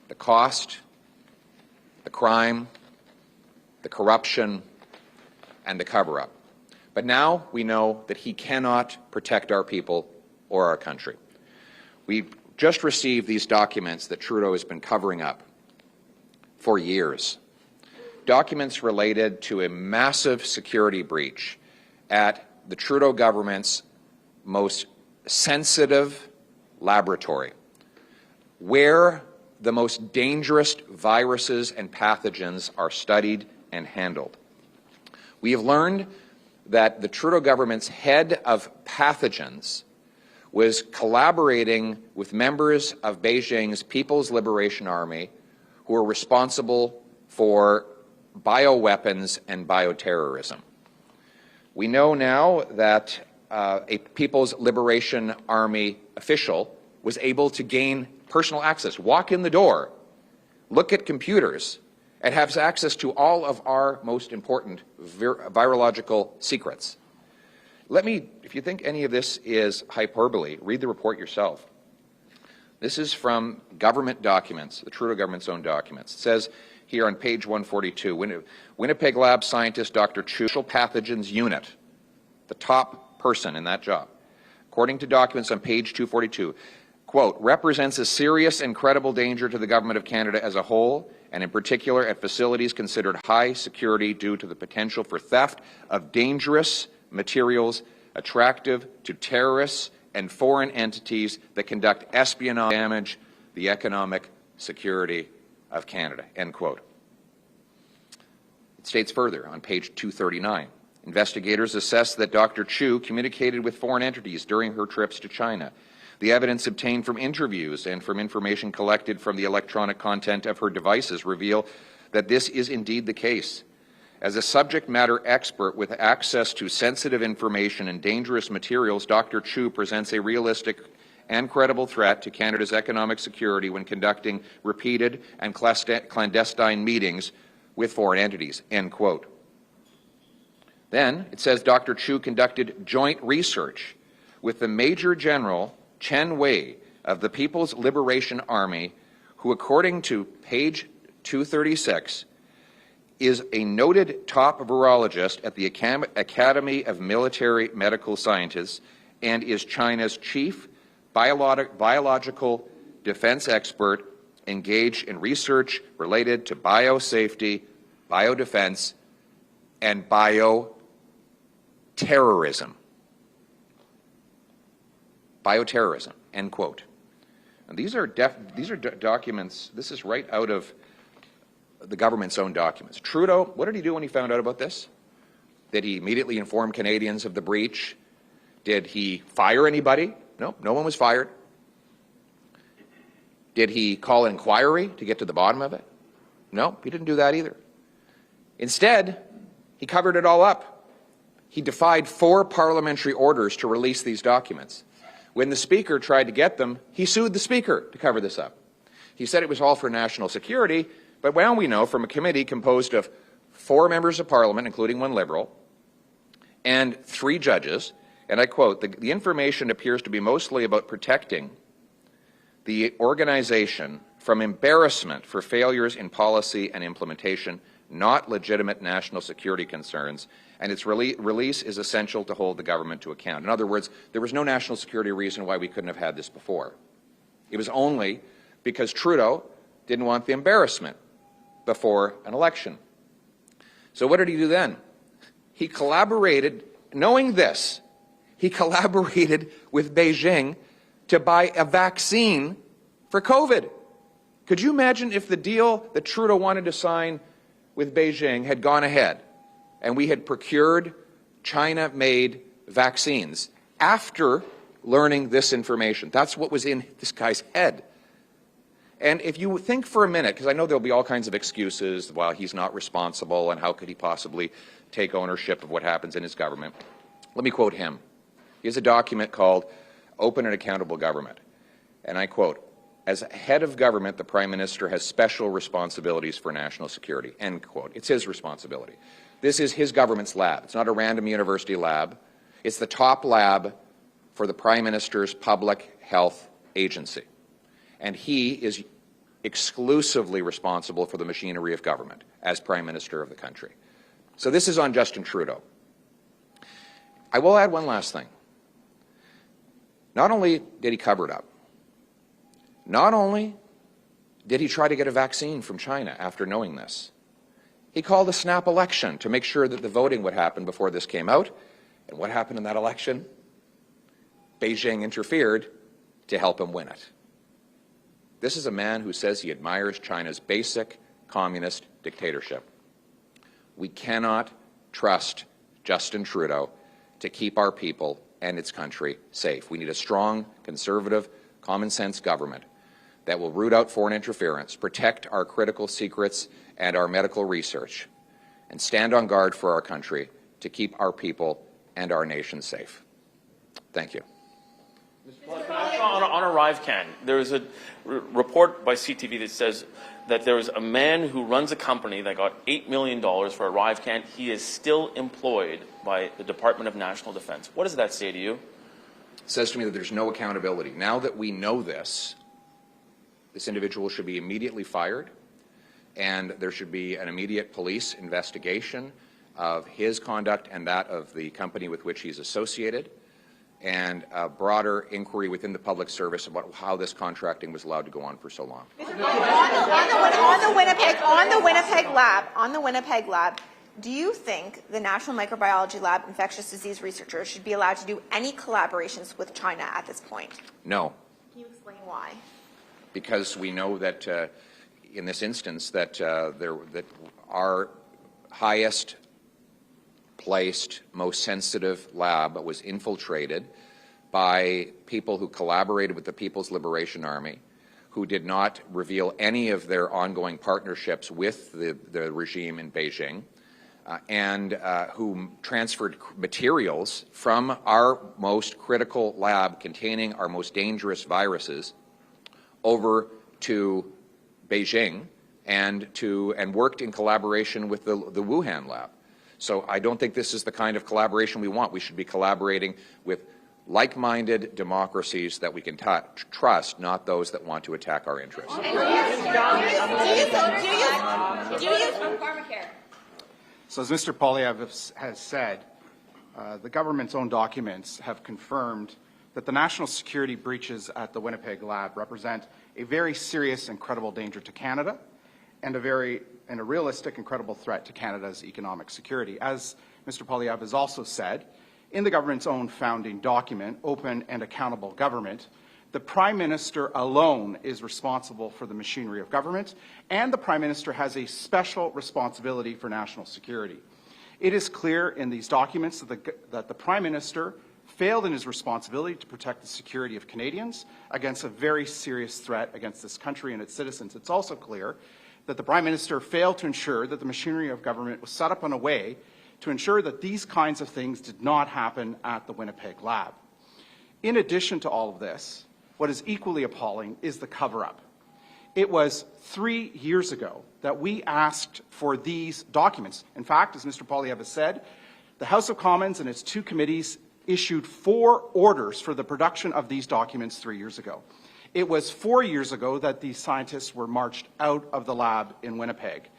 the cost, the crime, the corruption, and the cover-up. But now we know that he cannot protect our people or our country. We've just received these documents that Trudeau has been covering up for years. Documents related to a massive security breach at the Trudeau government's most sensitive laboratory, where the most dangerous viruses and pathogens are studied and handled. We have learned that the Trudeau government's head of pathogens was collaborating with members of Beijing's People's Liberation Army who are responsible for bioweapons and bioterrorism. We know now that a People's Liberation Army official was able to gain personal access, walk in the door, look at computers, and has access to all of our most important virological secrets. Let me, if you think any of this is hyperbole, read the report yourself. This is from government documents, the Trudeau government's own documents. It says here on page 142, Winnipeg lab scientist Dr. Chu, pathogens unit, the top person in that job, according to documents on page 242, quote, represents a serious and credible danger to the government of Canada as a whole, and in particular at facilities considered high security due to the potential for theft of dangerous materials attractive to terrorists and foreign entities that conduct espionage damage the economic security of Canada, end quote. It states further on page 239, investigators assess that Dr. Chu communicated with foreign entities during her trips to China. The evidence obtained from interviews and from information collected from the electronic content of her devices reveal that this is indeed the case. As a subject matter expert with access to sensitive information and dangerous materials, Dr. Chu presents a realistic and credible threat to Canada's economic security when conducting repeated and clandestine meetings with foreign entities, end quote. Then it says Dr. Chu conducted joint research with the Major General Chen Wei of the People's Liberation Army, who, according to page 236, is a noted top virologist at the Academy of Military Medical Sciences and is China's chief biological defense expert engaged in research related to biosafety, biodefense, and bioterrorism. Bioterrorism, end quote. And these are documents, this is right out of the government's own documents. Trudeau, what did he do when he found out about this? Did he immediately inform Canadians of the breach? Did he fire anybody? No, no one was fired. Did he call an inquiry to get to the bottom of it? No, he didn't do that either. Instead, he covered it all up. He defied 4 parliamentary orders to release these documents. When the Speaker tried to get them, he sued the Speaker to cover this up. He said it was all for national security, but now we know from a committee composed of 4 members of Parliament, including 1 Liberal, and 3 judges, and I quote, the information appears to be mostly about protecting the organization from embarrassment for failures in policy and implementation, not legitimate national security concerns, and its release is essential to hold the government to account. In other words, there was no national security reason why we couldn't have had this before. It was only because Trudeau didn't want the embarrassment before an election. So what did he do then? He collaborated, knowing this, he collaborated with Beijing to buy a vaccine for COVID. Could you imagine if the deal that Trudeau wanted to sign with Beijing had gone ahead and we had procured China-made vaccines after learning this information? That's what was in this guy's head. And if you think for a minute, because I know there'll be all kinds of excuses, well, he's not responsible and how could he possibly take ownership of what happens in his government. Let me quote him. He has a document called Open and Accountable Government. And I quote, as head of government, the Prime Minister has special responsibilities for national security, end quote. It's his responsibility. This is his government's lab. It's not a random university lab. It's the top lab for the Prime Minister's public health agency. And he is exclusively responsible for the machinery of government as Prime Minister of the country. So this is on Justin Trudeau. I will add one last thing. Not only did he cover it up, not only did he try to get a vaccine from China after knowing this, he called a snap election to make sure that the voting would happen before this came out. And what happened in that election? Beijing interfered to help him win it. This is a man who says he admires China's basic communist dictatorship. We cannot trust Justin Trudeau to keep our people and its country safe. We need a strong, conservative, common-sense government that will root out foreign interference, protect our critical secrets and our medical research, and stand on guard for our country to keep our people and our nation safe. Thank you. On ArriveCan, there is a report by CTV that says that there is a man who runs a company that got $8 million for ArriveCan. He is still employed by the Department of National Defense. What does that say to you? It says to me that there's no accountability. Now that we know this individual should be immediately fired, and there should be an immediate police investigation of his conduct and that of the company with which he's associated, and a broader inquiry within the public service about how this contracting was allowed to go on for so long. On the Winnipeg lab, do you think the National Microbiology Lab infectious disease researchers should be allowed to do any collaborations with China at this point? No. Can you explain why? Because we know that in this instance that our highest placed, most sensitive lab was infiltrated by people who collaborated with the People's Liberation Army, who did not reveal any of their ongoing partnerships with the regime in Beijing, and who transferred materials from our most critical lab containing our most dangerous viruses over to Beijing and worked in collaboration with the Wuhan lab. So I don't think this is the kind of collaboration we want. We should be collaborating with like-minded democracies that we can trust, not those that want to attack our interests. So as Mr. Poilievre has said, the government's own documents have confirmed that the national security breaches at the Winnipeg lab represent a very serious and credible danger to Canada and a realistic and credible threat to Canada's economic security. As Mr. Poilievre has also said, in the government's own founding document, Open and Accountable Government, the Prime Minister alone is responsible for the machinery of government, and the Prime Minister has a special responsibility for national security. It is clear in these documents that the Prime Minister failed in his responsibility to protect the security of Canadians against a very serious threat against this country and its citizens. It's also clear that the Prime Minister failed to ensure that the machinery of government was set up in a way to ensure that these kinds of things did not happen at the Winnipeg lab. In addition to all of this, what is equally appalling is the cover-up. It was 3 years ago that we asked for these documents. In fact, as Mr. Poilievre has said, the House of Commons and its two committees issued 4 orders for the production of these documents 3 years ago. It was 4 years ago that these scientists were marched out of the lab in Winnipeg.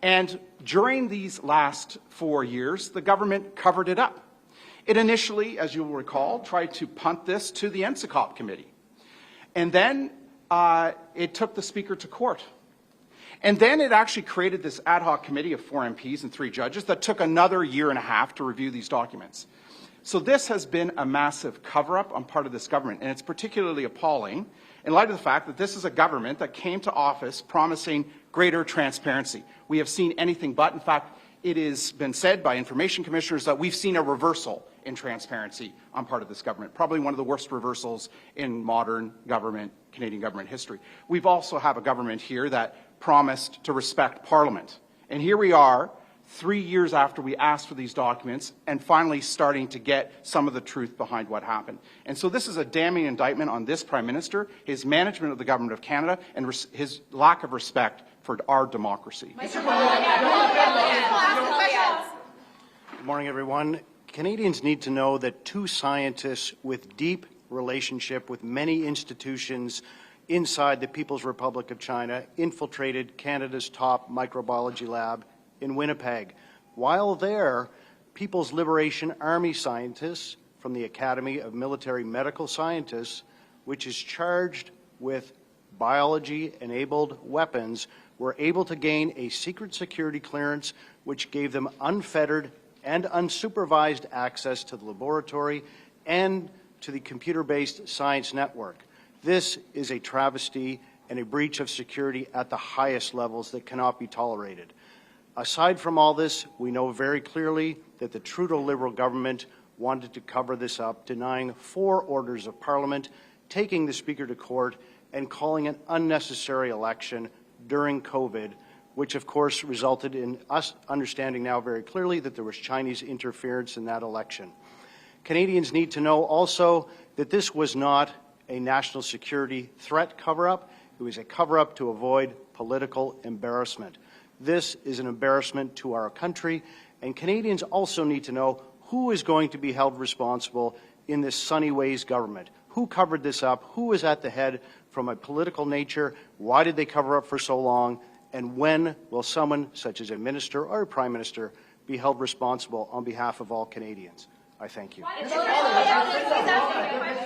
And during these last 4 years, the government covered it up. It initially, as you will recall, tried to punt this to the NSICOP committee. And then it took the Speaker to court. And then it actually created this ad hoc committee of 4 MPs and 3 judges that took another 1.5 years to review these documents. So this has been a massive cover-up on part of this government, and it's particularly appalling in light of the fact that this is a government that came to office promising greater transparency. We have seen anything but. In fact, it has been said by information commissioners that we've seen a reversal in transparency on part of this government, probably one of the worst reversals in modern government, Canadian government history. We've also have a government here that promised to respect Parliament. And here we are, 3 years after we asked for these documents and finally starting to get some of the truth behind what happened. And so this is a damning indictment on this Prime Minister, his management of the Government of Canada, and his lack of respect for our democracy. Good morning, everyone. Canadians need to know that 2 scientists with deep relationship with many institutions inside the People's Republic of China infiltrated Canada's top microbiology lab in Winnipeg. While there, People's Liberation Army scientists from the Academy of Military Medical Scientists, which is charged with biology-enabled weapons, were able to gain a secret security clearance which gave them unfettered and unsupervised access to the laboratory and to the computer-based science network. This is a travesty and a breach of security at the highest levels that cannot be tolerated. Aside from all this, we know very clearly that the Trudeau Liberal government wanted to cover this up, denying 4 orders of Parliament, taking the Speaker to court, and calling an unnecessary election during COVID, which of course resulted in us understanding now very clearly that there was Chinese interference in that election. Canadians need to know also that this was not a national security threat cover-up. It was a cover-up to avoid political embarrassment. This is an embarrassment to our country, and Canadians also need to know who is going to be held responsible in this Sunny Ways government. Who covered this up? Who is at the head from a political nature? Why did they cover up for so long? And when will someone, such as a minister or a prime minister, be held responsible on behalf of all Canadians? I thank you.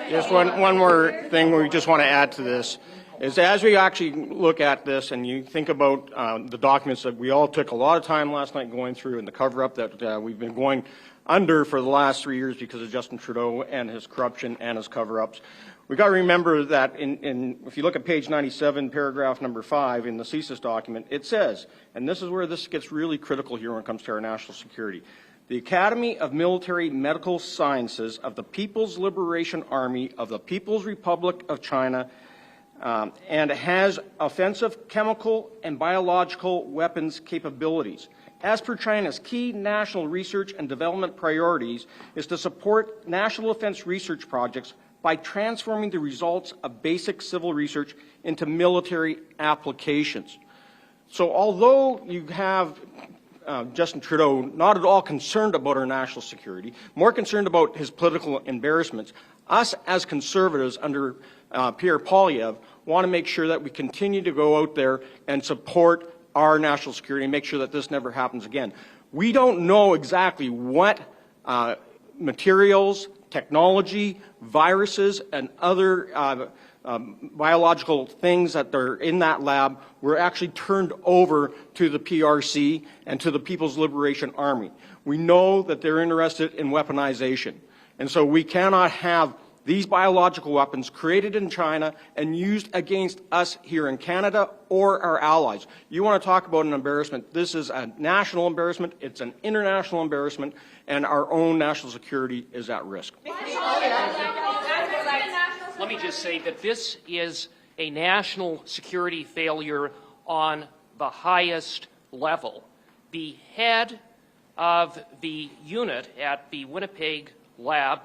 Just one more thing we just want to add to this is as we actually look at this and you think about the documents that we all took a lot of time last night going through and the cover-up that we've been going under for the last 3 years because of Justin Trudeau and his corruption and his cover-ups. We've got to remember that if you look at page 97, paragraph number 5 in the CSIS document, it says, and this is where this gets really critical here when it comes to our national security, the Academy of Military Medical Sciences of the People's Liberation Army of the People's Republic of China and has offensive chemical and biological weapons capabilities. As per China's key national research and development priorities is to support national defense research projects by transforming the results of basic civil research into military applications. So although you have Justin Trudeau not at all concerned about our national security, more concerned about his political embarrassments, us as Conservatives under Pierre Poilievre want to make sure that we continue to go out there and support our national security and make sure that this never happens again. We don't know exactly what materials, technology, viruses, and other biological things that are in that lab were actually turned over to the PRC and to the People's Liberation Army. We know that they're interested in weaponization. And so we cannot have these biological weapons created in China and used against us here in Canada or our allies. You want to talk about an embarrassment. This is a national embarrassment. It's an international embarrassment, and our own national security is at risk. Let me just say that this is a national security failure on the highest level. The head of the unit at the Winnipeg lab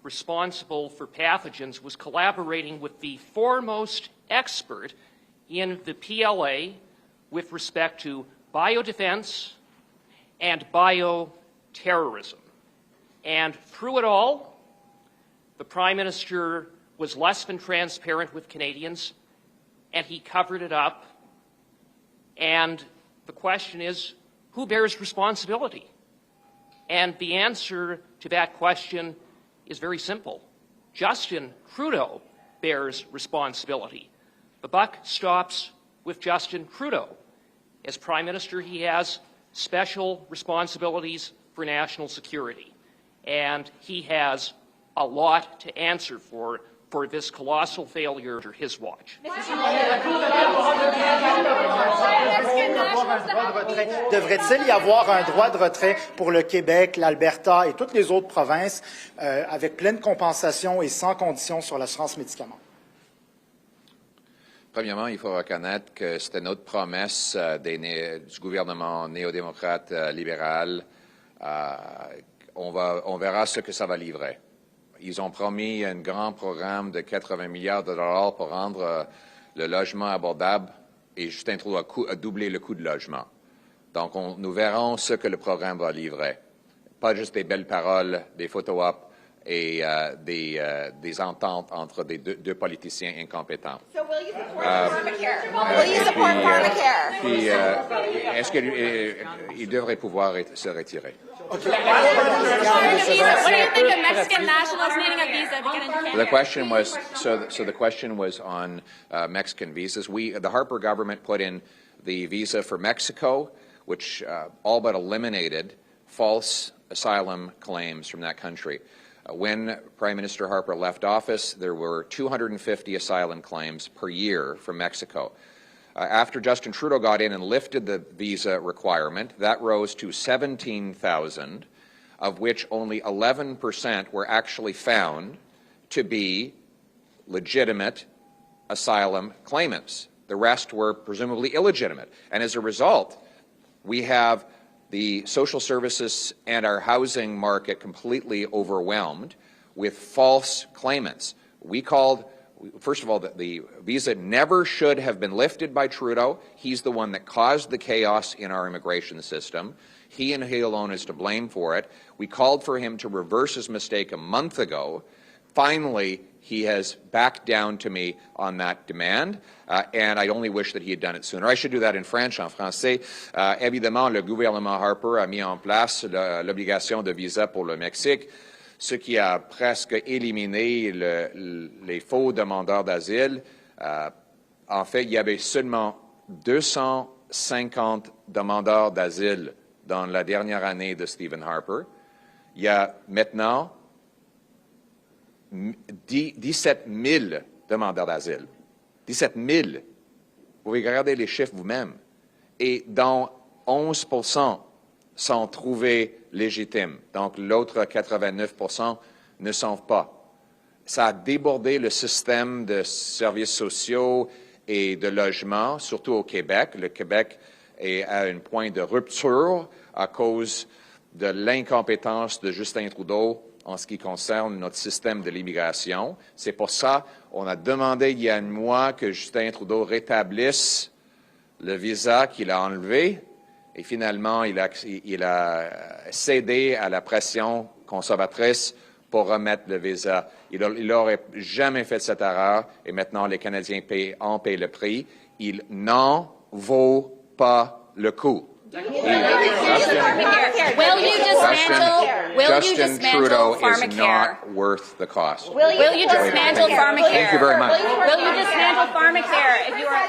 responsible for pathogens was collaborating with the foremost expert in the PLA with respect to biodefense and bioterrorism. And through it all, the Prime Minister was less than transparent with Canadians, and he covered it up. And the question is, who bears responsibility? And the answer to that question is very simple. Justin Trudeau bears responsibility. The buck stops with Justin Trudeau. As Prime Minister, he has special responsibilities for national security, and he has a lot to answer for this colossal failure under his watch. Devrait-il y avoir un droit de retrait pour le Québec, l'Alberta et toutes les autres provinces avec pleine compensation et sans condition sur l'assurance médicaments? Premièrement, il faut reconnaître que c'était notre promesse du gouvernement néo-démocrate libéral. On verra ce que ça va livrer. Ils ont promis un grand programme de 80 milliards de dollars pour rendre le logement abordable et Justin Trudeau a doublé le coût de logement. Donc, nous verrons ce que le programme va livrer. Pas juste des belles paroles, des photo-op, des ententes entre deux politiciens incompétents. So will you support pharmacare? Will you support pharmacare? Puis, est-ce qu'il devrait pouvoir se retirer? What do you think of Mexican nationals needing a visa to get into Canada? The question was so the question was on Mexican visas. The Harper government put in the visa for Mexico, which all but eliminated false asylum claims from that country. When Prime Minister Harper left office, there were 250 asylum claims per year from Mexico. After Justin Trudeau got in and lifted the visa requirement, that rose to 17,000, of which only 11% were actually found to be legitimate asylum claimants. The rest were presumably illegitimate. And as a result, we have the social services and our housing market completely overwhelmed with false claimants. We called, first of all, the visa never should have been lifted by Trudeau. He's the one that caused the chaos in our immigration system. He and he alone is to blame for it. We called for him to reverse his mistake a month ago. Finally, he has backed down to me on that demand, and I only wish that he had done it sooner. I should do that in French, en français. Évidemment, le gouvernement Harper a mis en place l'obligation de visa pour le Mexique, ce qui a presque éliminé les faux demandeurs d'asile. En fait, il y avait seulement 250 demandeurs d'asile dans la dernière année de Stephen Harper. Il y a maintenant 17 000 demandeurs d'asile. 17 000. Vous pouvez regarder les chiffres vous-même. Et dont 11% sont trouvés légitimes. Donc, l'autre 89% ne sont pas. Ça a débordé le système de services sociaux et de logement, surtout au Québec. Le Québec est à un point de rupture à cause de l'incompétence de Justin Trudeau en ce qui concerne notre système de l'immigration. C'est pour ça qu'on a demandé il y a un mois que Justin Trudeau rétablisse le visa qu'il a enlevé. Et finalement, il a cédé à la pression conservatrice pour remettre le visa. Il n'aurait jamais fait cette erreur et maintenant les Canadiens en paient le prix. Il n'en vaut pas le coup. Justin Trudeau is not worth the cost. Will you dismantle pharmacare? Thank you very much. Will you dismantle pharmacare if you are